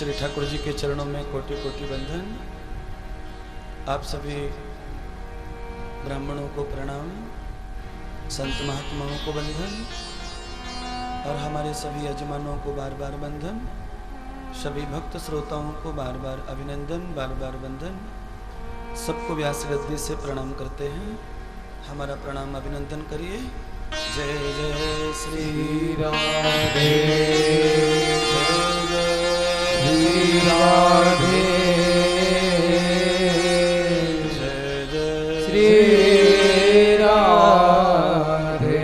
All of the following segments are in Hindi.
श्री ठाकुर जी के चरणों में कोटि कोटि बंधन। आप सभी ब्राह्मणों को प्रणाम, संत महात्माओं को बंधन और हमारे सभी यजमानों को बार बार बंधन, सभी भक्त श्रोताओं को बार बार अभिनंदन, बार बार बंधन। सबको व्यास गद्दी से प्रणाम करते हैं। हमारा प्रणाम अभिनंदन करिए। जय जय श्री राधे, जय जय राधे, जय जय श्री राधे।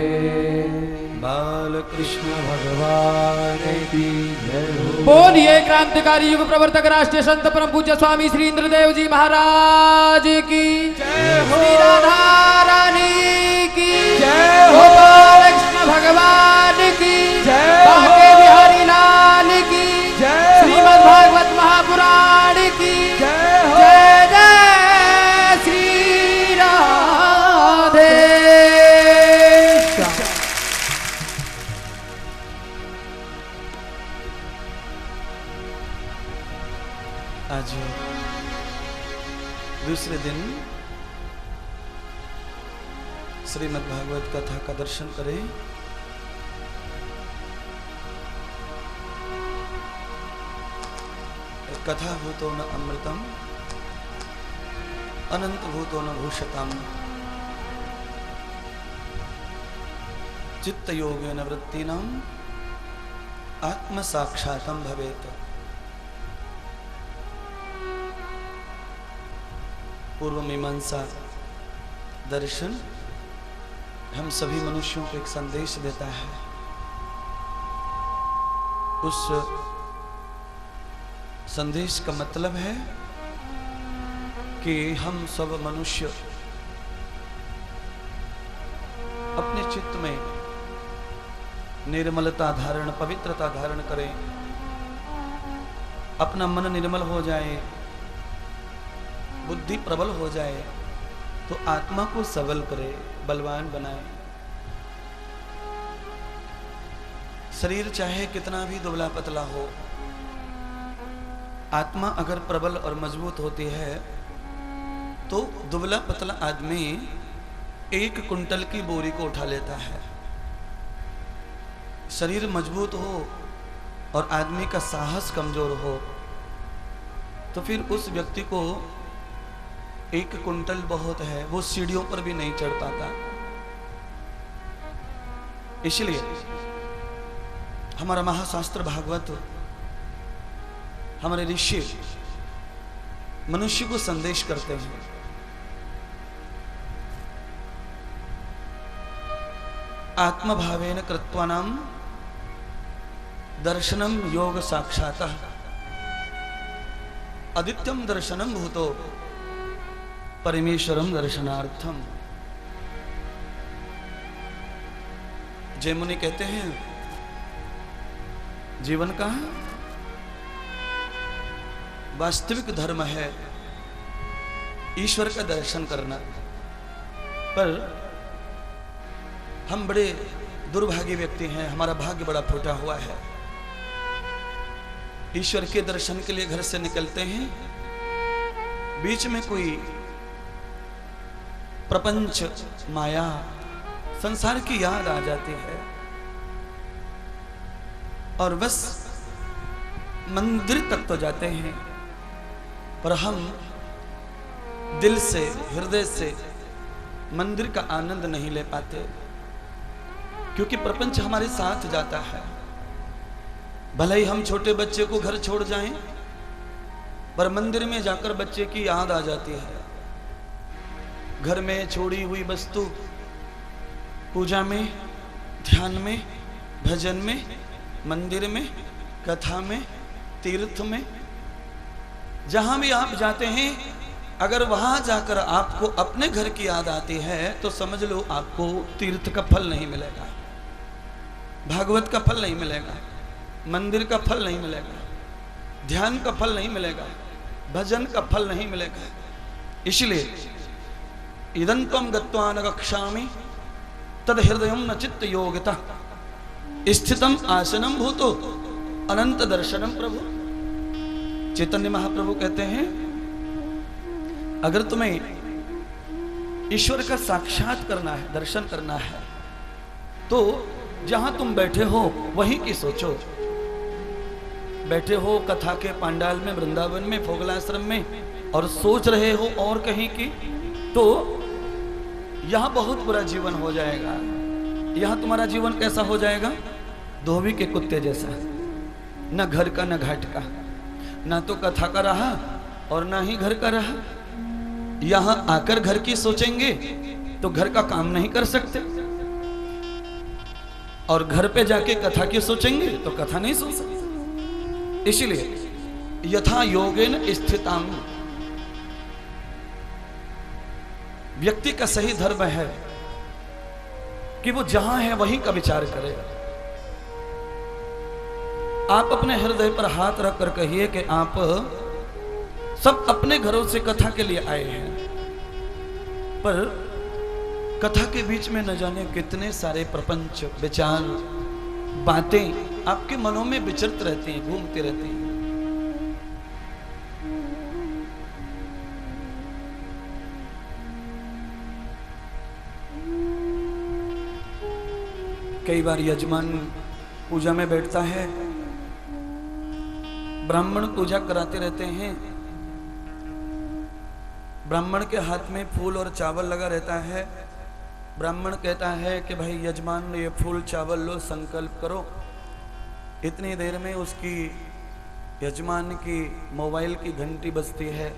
बाल कृष्ण भगवान की जय। बोलिए क्रांतिकारी युग प्रवर्तक राष्ट्रीय संत परम पूज्य स्वामी श्री इंद्रदेव जी महाराज की जय हो। श्री राधा रानी की जय हो। बालकृष्ण भगवान की जय हो। बांके बिहारी लाल की जय। श्रीमद् भागवत महापुराण की जय हो। जय जय श्री राधे। आज दूसरे दिन श्रीमद् भागवत कथा का दर्शन करें। कथा भूतो न अमृतम, अनंत भूतो न भूषतम, चित्त योगेन वृत्तिनां आत्म साक्षात्म भवेत। पूर्व मीमांसा दर्शन हम सभी मनुष्यों को एक संदेश देता है। उस संदेश का मतलब है कि हम सब मनुष्य अपने चित्त में निर्मलता धारण, पवित्रता धारण करें। अपना मन निर्मल हो जाए, बुद्धि प्रबल हो जाए तो आत्मा को सबल करे, बलवान बनाए। शरीर चाहे कितना भी दुबला पतला हो, आत्मा अगर प्रबल और मजबूत होती है तो दुबला पतला आदमी 1 कुंटल की बोरी को उठा लेता है। शरीर मजबूत हो और आदमी का साहस कमजोर हो तो फिर उस व्यक्ति को 1 कुंटल बहुत है, वो सीढ़ियों पर भी नहीं चढ़ पाता। इसलिए हमारा महाशास्त्र भागवत, हमारे ऋषि मनुष्य को संदेश करते हैं। आत्मभावेन कृत्वानाम दर्शनम योग साक्षातः अदित्यम दर्शनम भूतो परमेश्वरम दर्शनार्थम। जय मुनि कहते हैं जीवन का वास्तविक धर्म है ईश्वर का दर्शन करना। पर हम बड़े दुर्भागी व्यक्ति हैं, हमारा भाग्य बड़ा फूटा हुआ है। ईश्वर के दर्शन के लिए घर से निकलते हैं, बीच में कोई प्रपंच, माया, संसार की याद आ जाती है और बस मंदिर तक तो जाते हैं, पर हम दिल से, हृदय से मंदिर का आनंद नहीं ले पाते, क्योंकि प्रपंच हमारे साथ जाता है। भले ही हम छोटे बच्चे को घर छोड़ जाएं, पर मंदिर में जाकर बच्चे की याद आ जाती है। घर में छोड़ी हुई वस्तु पूजा में, ध्यान में, भजन में, मंदिर में, कथा में, तीर्थ में, जहां भी आप जाते हैं, अगर वहां जाकर आपको अपने घर की याद आती है तो समझ लो आपको तीर्थ का फल नहीं मिलेगा, भागवत का फल नहीं मिलेगा, मंदिर का फल नहीं मिलेगा, ध्यान का फल नहीं मिलेगा, भजन का फल नहीं मिलेगा। इसलिए इदंतम गत्वा न गक्षामि तद हृदयम न चित्त योगितः स्थितम आसनम भूतो अनंत दर्शनम प्रभु। चैतन्य महाप्रभु कहते हैं अगर तुम्हें ईश्वर का साक्षात करना है, दर्शन करना है, तो जहां तुम बैठे हो वहीं की सोचो। बैठे हो कथा के पांडाल में, वृंदावन में, फोगलाश्रम में, और सोच रहे हो और कहीं की, तो यहां बहुत बुरा जीवन हो जाएगा। यहां तुम्हारा जीवन कैसा हो जाएगा? धोबी के कुत्ते जैसा, न घर का न घाट का, ना तो कथा का रहा और ना ही घर का रहा। यहां आकर घर की सोचेंगे तो घर का काम नहीं कर सकते, और घर पे जाके कथा की सोचेंगे तो कथा नहीं सोच सकते। इसलिए यथा योगेन स्थिताम, व्यक्ति का सही धर्म है कि वो जहां है वहीं का विचार करे। आप अपने हृदय पर हाथ रख कर कहिए कि आप सब अपने घरों से कथा के लिए आए हैं, पर कथा के बीच में न जाने कितने सारे प्रपंच, विचार, बातें आपके मनों में विचरत रहती हैं, घूमती रहती हैं। कई बार यजमान पूजा में बैठता है, ब्राह्मण पूजा कराते रहते हैं, ब्राह्मण के हाथ में फूल और चावल लगा रहता है। ब्राह्मण कहता है कि भाई यजमान ये फूल चावल लो, संकल्प करो। इतनी देर में उसकी यजमान की मोबाइल की घंटी बजती है।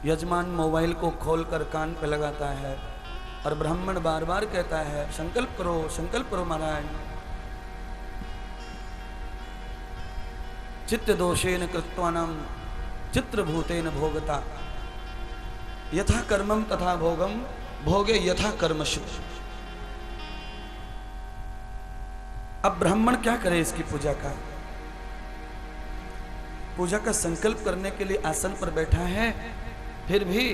यजमान मोबाइल को खोलकर कान पे लगाता है और ब्राह्मण बार बार कहता है संकल्प करो महाराज। चित्त दोषेन कृत्वानाम चित्रभूतेन भोगता, यथा कर्मम तथा भोगम भोगे यथा कर्मशु। अब ब्राह्मण क्या करे इसकी पूजा का? पूजा का संकल्प करने के लिए आसन पर बैठा है, फिर भी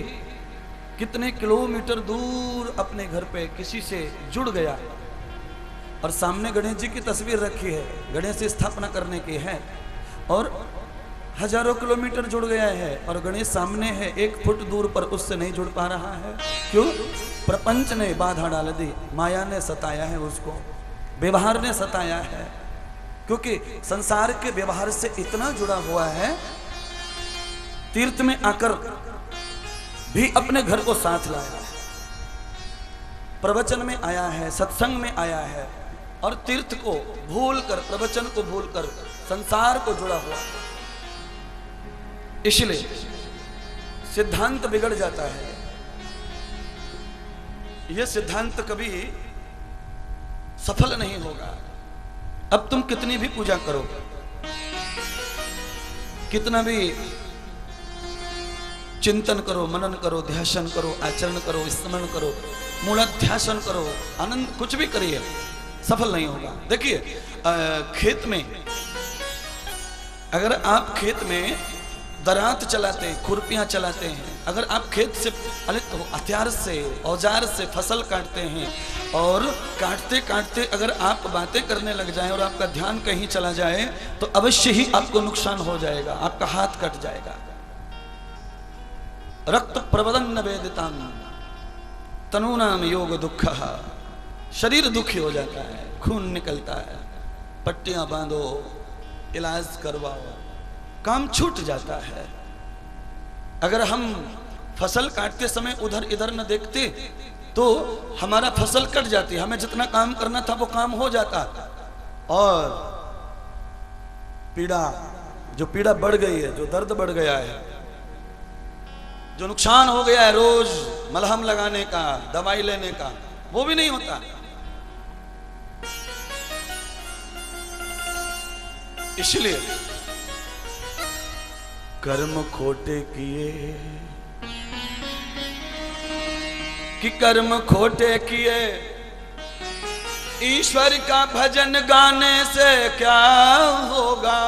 कितने किलोमीटर दूर अपने घर पे किसी से जुड़ गया, और सामने गणेश जी की तस्वीर रखी है, गणेश की स्थापना करने की है, और हजारों किलोमीटर जुड़ गया है और गणेश सामने है, 1 फुट दूर पर उससे नहीं जुड़ पा रहा है। क्यों? प्रपंच ने बाधा डाल दी, माया ने सताया है उसको, व्यवहार ने सताया है। क्योंकि संसार के व्यवहार से इतना जुड़ा हुआ है, तीर्थ में आकर भी अपने घर को साथ लाया है, प्रवचन में आया है, सत्संग में आया है, और तीर्थ को भूलकर, प्रवचन को भूलकर संसार को जुड़ा हुआ है। इसलिए सिद्धांत बिगड़ जाता है। यह सिद्धांत कभी सफल नहीं होगा। अब तुम कितनी भी पूजा करो, कितना भी चिंतन करो, मनन करो, ध्यान करो, आचरण करो, स्मरण करो, मूलाध्यासन करो, आनंद कुछ भी करिए, सफल नहीं होगा। देखिए खेत में, अगर आप खेत में दरात चलाते हैं, खुरपियां चलाते हैं, अगर आप खेत से हथियार से, औजार से फसल काटते हैं, और काटते काटते अगर आप बातें करने लग जाएं और आपका ध्यान कहीं चला जाए तो अवश्य ही आपको नुकसान हो जाएगा, आपका हाथ कट जाएगा। रक्त प्रवदन वेदिताम तनूनाम योग दुख, शरीर दुखी हो जाता है, खून निकलता है, पट्टियां बांधो, इलाज करवाओ, काम छूट जाता है। अगर हम फसल काटते समय उधर इधर न देखते तो हमारा फसल कट जाती, हमें जितना काम करना था वो काम हो जाता, और पीड़ा, जो पीड़ा बढ़ गई है, जो दर्द बढ़ गया है, जो नुकसान हो गया है रोज मलहम लगाने का, दवाई लेने का, वो भी नहीं होता। इसलिए कर्म खोटे किए कि कर्म खोटे किए, ईश्वर का भजन गाने से क्या होगा।